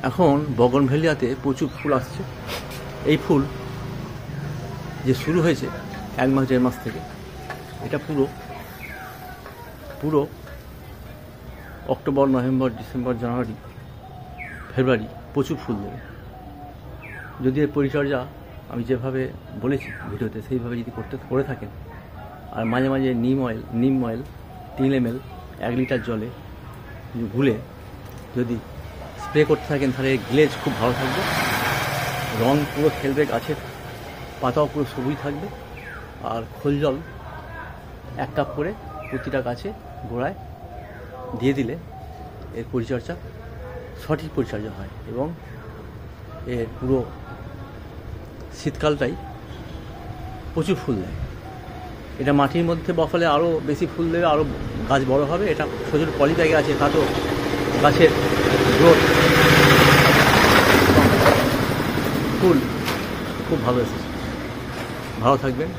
এখন বগনভেলিয়াতে প্রচুর ফুল আসছে। এই ফুল যে শুরু হয়েছে 1 মাস 1.5 মাস থেকে, এটা পুরো অক্টোবর, নভেম্বর, ডিসেম্বর, জানুয়ারি, ফেব্রুয়ারি প্রচুর ফুল দেবে। যদি এর পরিচর্যা আমি যেভাবে বলেছি ভিডিওতে সেইভাবে যদি করে থাকেন, আর মাঝে মাঝে নিম অয়েল 3 ml 1 লিটার জলে গুলে যদি স্প্রে করতে থাকেন, তাহলে গ্লেজ খুব ভালো থাকবে, রং পুরো খেলবে, গাছের পাতাও পুরো সবুজ থাকবে। আর খোল জল 1 কাপ করে প্রতিটা গাছে গোড়ায় দিয়ে দিলে এর পরিচর্যা সঠিক পরিচর্যা হয় এবং এর পুরো শীতকালটাই প্রচুর ফুল দেয়। এটা মাটির মধ্যে বসালে আরও বেশি ফুল দেবে, আরও গাছ বড় হবে। এটা ছোটো পলি ব্যাগে আছে, তাতেও গাছের গ্রোথ ফুল খুব ভালো এসেছে। ভালো থাকবেন।